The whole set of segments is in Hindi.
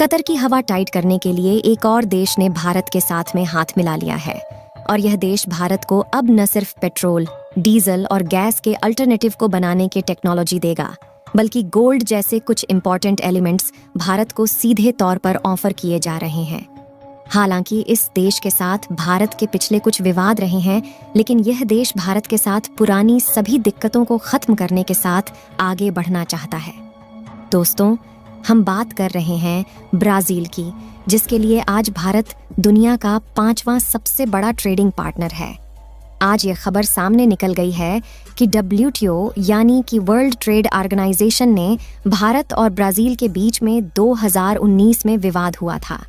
कतर की हवा टाइट करने के लिए एक और देश ने भारत के साथ में हाथ मिला लिया है और यह देश भारत को अब न सिर्फ पेट्रोल, डीजल और गैस के अल्टरनेटिव को बनाने की टेक्नोलॉजी देगा, बल्कि गोल्ड जैसे कुछ इंपॉर्टेंट एलिमेंट्स भारत को सीधे तौर पर ऑफर किए जा रहे हैं। हालांकि इस देश के साथ भारत के पिछले कुछ विवाद रहे हैं, लेकिन यह देश भारत के साथ पुरानी सभी दिक्कतों को खत्म करने के साथ आगे बढ़ना चाहता है। दोस्तों, हम बात कर रहे हैं ब्राजील की, जिसके लिए आज भारत दुनिया का 5वां सबसे बड़ा ट्रेडिंग पार्टनर है। आज ये खबर सामने निकल गई है कि WTO यानी कि वर्ल्ड ट्रेड ऑर्गेनाइजेशन ने भारत और ब्राजील के बीच में 2019 में विवाद हुआ था,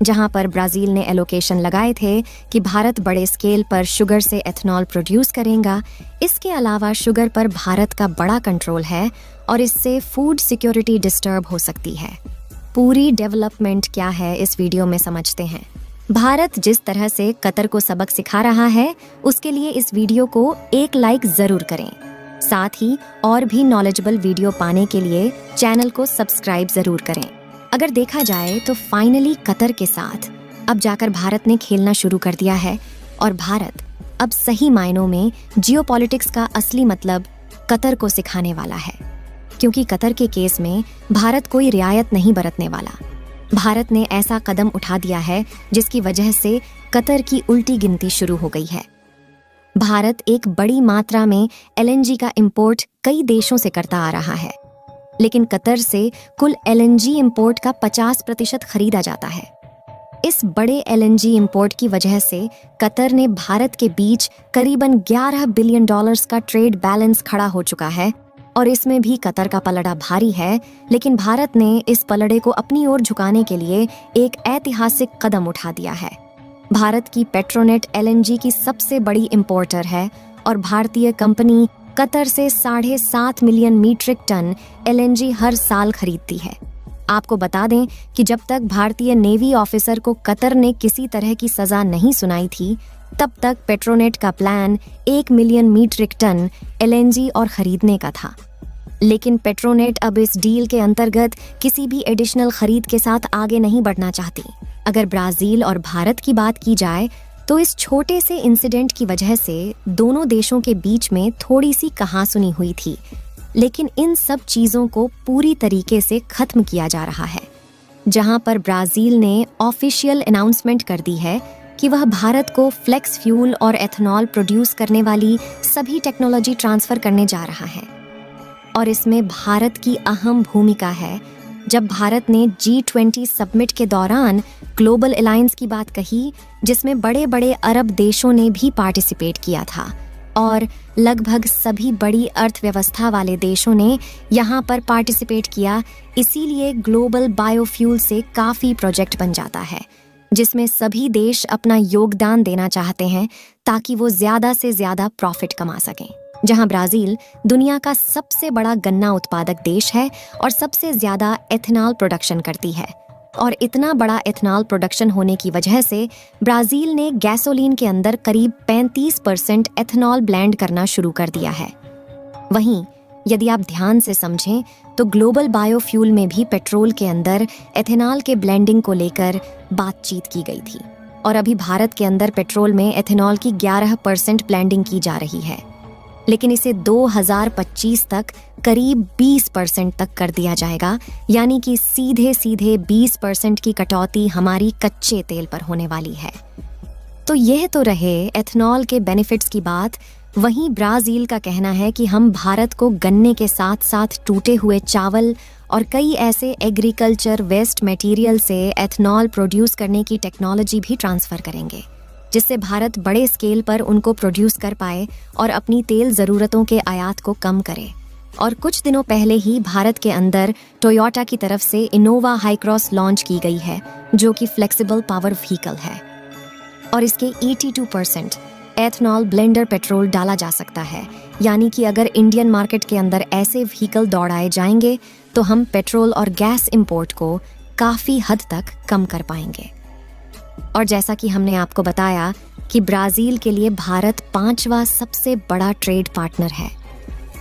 जहां पर ब्राजील ने एलोकेशन लगाए थे कि भारत बड़े स्केल पर शुगर से एथनॉल प्रोड्यूस करेगा। इसके अलावा शुगर पर भारत का बड़ा कंट्रोल है और इससे फूड सिक्योरिटी डिस्टर्ब हो सकती है। पूरी डेवलपमेंट क्या है इस वीडियो में समझते हैं। भारत जिस तरह से कतर को सबक सिखा रहा है, उसके लिए इस वीडियो को एक लाइक जरूर करें। साथ ही और भी नॉलेजेबल वीडियो पाने के लिए चैनल को सब्सक्राइब जरूर करें। अगर देखा जाए तो फाइनली कतर के साथ अब जाकर भारत ने खेलना शुरू कर दिया है और भारत अब सही मायनों में जियोपॉलिटिक्स का असली मतलब कतर को सिखाने वाला है, क्योंकि कतर के केस में भारत कोई रियायत नहीं बरतने वाला। भारत ने ऐसा कदम उठा दिया है जिसकी वजह से कतर की उल्टी गिनती शुरू हो गई है। भारत एक बड़ी मात्रा में LNG का इंपोर्ट कई देशों से करता आ रहा है, लेकिन कतर से कुल LNG इंपोर्ट का 50% खरीदा जाता है। इस बड़े LNG इंपोर्ट की वजह से कतर ने भारत के बीच करीबन $11 बिलियन का ट्रेड बैलेंस खड़ा हो चुका है और इसमें भी कतर का पलड़ा भारी है। लेकिन भारत ने इस पलड़े को अपनी ओर झुकाने के लिए एक ऐतिहासिक कदम उठा दिया है। भारत की पेट्रोनेट LNG की सबसे बड़ी इंपोर्टर है और भारतीय कंपनी कतर से 7.5 मिलियन मीट्रिक टन LNG हर साल खरीदती है। आपको बता दें कि जब तक भारतीय नेवी ऑफिसर को कतर ने किसी तरह की सजा नहीं सुनाई थी, तब तक पेट्रोनेट का plan 1 million metric tonne LNG और खरीदने का था। लेकिन पेट्रोनेट अब इस डील के अंतर्गत किसी भी एडिशनल खरीद के साथ आगे नहीं बढ़ना चाहती। अगर ब्राजील और भारत की बात की जाए तो इस छोटे से इंसिडेंट की वजह से दोनों देशों के बीच में थोड़ी सी कहासुनी हुई थी, लेकिन इन सब चीजों को पूरी तरीके से खत्म किया जा रहा है, जहां पर ब्राजील ने ऑफिशियल अनाउंसमेंट कर दी है कि वह भारत को फ्लेक्स फ्यूल और एथनॉल प्रोड्यूस करने वाली सभी टेक्नोलॉजी ट्रांसफर करने जा रहा है। और इसमें भारत की अहम भूमिका है। जब भारत ने G20 समिट के दौरान ग्लोबल अलायंस की बात कही, जिसमें बड़े बड़े अरब देशों ने भी पार्टिसिपेट किया था और लगभग सभी बड़ी अर्थव्यवस्था वाले देशों ने यहाँ पर पार्टिसिपेट किया, इसीलिए ग्लोबल बायोफ्यूल से काफ़ी प्रोजेक्ट बन जाता है, जिसमें सभी देश अपना योगदान देना चाहते हैं ताकि वो ज़्यादा से ज़्यादा प्रॉफिट कमा सकें। जहां ब्राजील दुनिया का सबसे बड़ा गन्ना उत्पादक देश है और सबसे ज़्यादा एथनॉल प्रोडक्शन करती है, और इतना बड़ा एथनॉल प्रोडक्शन होने की वजह से ब्राजील ने गैसोलीन के अंदर करीब 35% एथनॉल ब्लेंड करना शुरू कर दिया है। वहीं यदि आप ध्यान से समझें तो ग्लोबल बायोफ्यूल में भी पेट्रोल के अंदर एथेनॉल के ब्लेंडिंग को लेकर बातचीत की गई थी और अभी भारत के अंदर पेट्रोल में एथेनॉल की 11% ब्लेंडिंग की जा रही है, लेकिन इसे 2025 तक करीब 20% तक कर दिया जाएगा, यानी कि सीधे सीधे 20% की कटौती हमारी कच्चे तेल पर होने वाली है। तो यह तो रहे एथनॉल के बेनिफिट्स की बात। वहीं ब्राजील का कहना है कि हम भारत को गन्ने के साथ साथ टूटे हुए चावल और कई ऐसे एग्रीकल्चर वेस्ट मटेरियल से एथनॉल प्रोड्यूस करने की टेक्नोलॉजी भी ट्रांसफ़र करेंगे, जिससे भारत बड़े स्केल पर उनको प्रोड्यूस कर पाए और अपनी तेल ज़रूरतों के आयात को कम करे। और कुछ दिनों पहले ही भारत के अंदर टोयोटा की तरफ से इनोवा हाईक्रॉस लॉन्च की गई है, जो कि फ्लेक्सिबल पावर व्हीकल है और इसके 82% एथनॉल ब्लेंडर पेट्रोल डाला जा सकता है। यानी कि अगर इंडियन मार्केट के अंदर ऐसे व्हीकल दौड़ाए जाएंगे तो हम पेट्रोल और गैस इंपोर्ट को काफ़ी हद तक कम कर पाएंगे। और जैसा कि हमने आपको बताया कि ब्राज़ील के लिए भारत 5वां सबसे बड़ा ट्रेड पार्टनर है।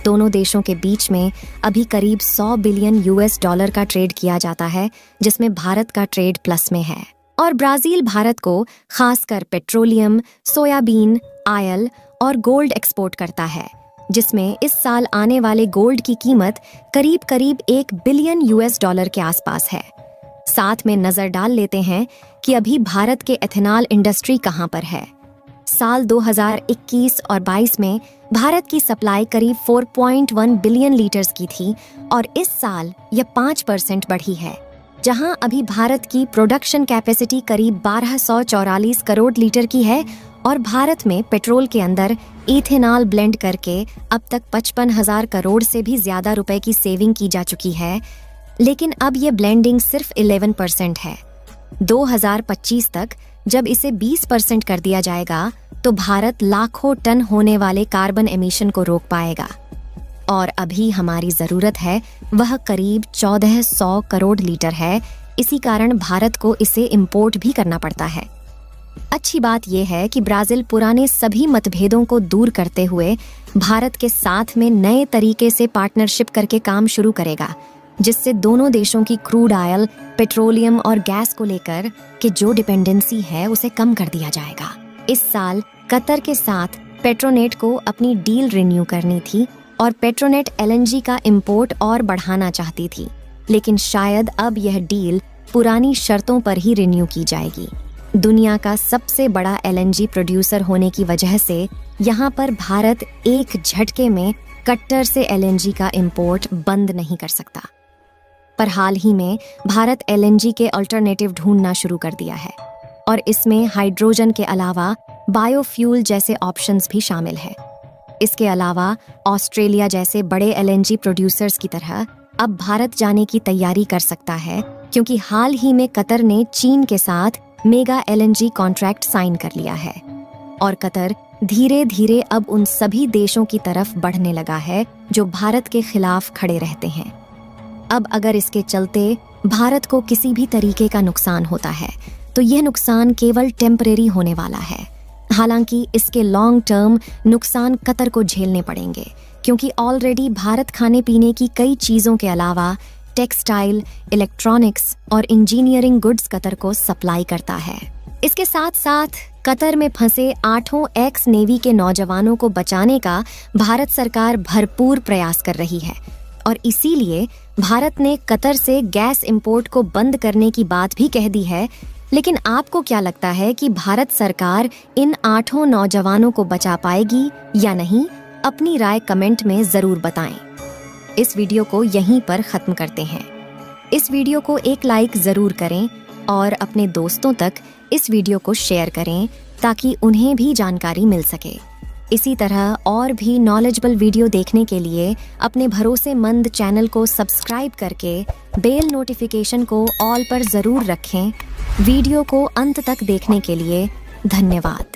दोनों देशों के बीच में अभी करीब 100 बिलियन यूएस डॉलर का ट्रेड किया जाता है, जिसमें भारत का ट्रेड प्लस में है। और ब्राजील भारत को खासकर पेट्रोलियम, सोयाबीन, आयल और गोल्ड एक्सपोर्ट करता है, जिसमें इस साल आने वाले गोल्ड की कीमत करीब करीब 1 बिलियन यूएस डॉलर के आसपास है। साथ में नजर डाल लेते हैं कि अभी भारत के एथेनॉल इंडस्ट्री कहां पर है। साल 2021 और 22 में भारत की सप्लाई करीब 4.1 बिलियन लीटर्स की थी और इस साल यह 5% बढ़ी है, जहां अभी भारत की प्रोडक्शन कैपेसिटी करीब 1244 करोड़ लीटर की है और भारत में पेट्रोल के अंदर इथेनॉल ब्लेंड करके अब तक 55,000 करोड़ से भी ज्यादा रुपए की सेविंग की जा चुकी है। लेकिन अब ये ब्लेंडिंग सिर्फ 11% है। 2025 तक जब इसे 20% कर दिया जाएगा तो भारत लाखों टन होने वाले कार्बन एमिशन को रोक पाएगा और अभी हमारी जरूरत है वह करीब 1400 करोड़ लीटर है। इसी कारण भारत को इसे इंपोर्ट भी करना पड़ता है। अच्छी बात यह है कि ब्राजील पुराने सभी मतभेदों को दूर करते हुए भारत के साथ में नए तरीके से पार्टनरशिप करके काम शुरू करेगा, जिससे दोनों देशों की क्रूड ऑयल, पेट्रोलियम और गैस को लेकर के जो डिपेंडेंसी है उसे कम कर दिया जाएगा। इस साल कतर के साथ पेट्रोनेट को अपनी डील रिन्यू करनी थी और पेट्रोनेट एलएनजी का इंपोर्ट और बढ़ाना चाहती थी, लेकिन शायद अब यह डील पुरानी शर्तों पर ही रिन्यू की जाएगी। दुनिया का सबसे बड़ा एलएनजी प्रोड्यूसर होने की वजह से यहाँ पर भारत एक झटके में कतर से एलएनजी का इंपोर्ट बंद नहीं कर सकता। पर हाल ही में भारत एलएनजी के अल्टरनेटिव ढूंढना शुरू कर दिया है और इसमें हाइड्रोजन के अलावा बायोफ्यूल जैसे ऑप्शंस भी शामिल है। इसके अलावा ऑस्ट्रेलिया जैसे बड़े एलएनजी प्रोड्यूसर्स की तरह अब भारत जाने की तैयारी कर सकता है, क्योंकि हाल ही में कतर ने चीन के साथ मेगा एलएनजी कॉन्ट्रैक्ट साइन कर लिया है और कतर धीरे धीरे अब उन सभी देशों की तरफ बढ़ने लगा है जो भारत के खिलाफ खड़े रहते हैं। अब अगर इसके चलते भारत को किसी भी तरीके का नुकसान होता है तो यह नुकसान केवल टेम्परेरी होने वाला है। हालांकि इसके लॉन्ग टर्म नुकसान कतर को झेलने पड़ेंगे, क्योंकि ऑलरेडी भारत खाने पीने की कई चीज़ों के अलावा टेक्सटाइल, इलेक्ट्रॉनिक्स और इंजीनियरिंग गुड्स कतर को सप्लाई करता है। इसके साथ साथ कतर में फंसे 8 एक्स नेवी के नौजवानों को बचाने का भारत सरकार भरपूर प्रयास कर रही है और इसीलिए भारत ने कतर से गैस इंपोर्ट को बंद करने की बात भी कह दी है। लेकिन आपको क्या लगता है कि भारत सरकार इन 8 नौजवानों को बचा पाएगी या नहीं? अपनी राय कमेंट में जरूर बताएं। इस वीडियो को यहीं पर खत्म करते हैं। इस वीडियो को एक लाइक जरूर करें और अपने दोस्तों तक इस वीडियो को शेयर करें ताकि उन्हें भी जानकारी मिल सके। इसी तरह और भी नॉलेजेबल वीडियो देखने के लिए अपने भरोसेमंद चैनल को सब्सक्राइब करके बेल नोटिफिकेशन को ऑल पर जरूर रखें। वीडियो को अंत तक देखने के लिए धन्यवाद।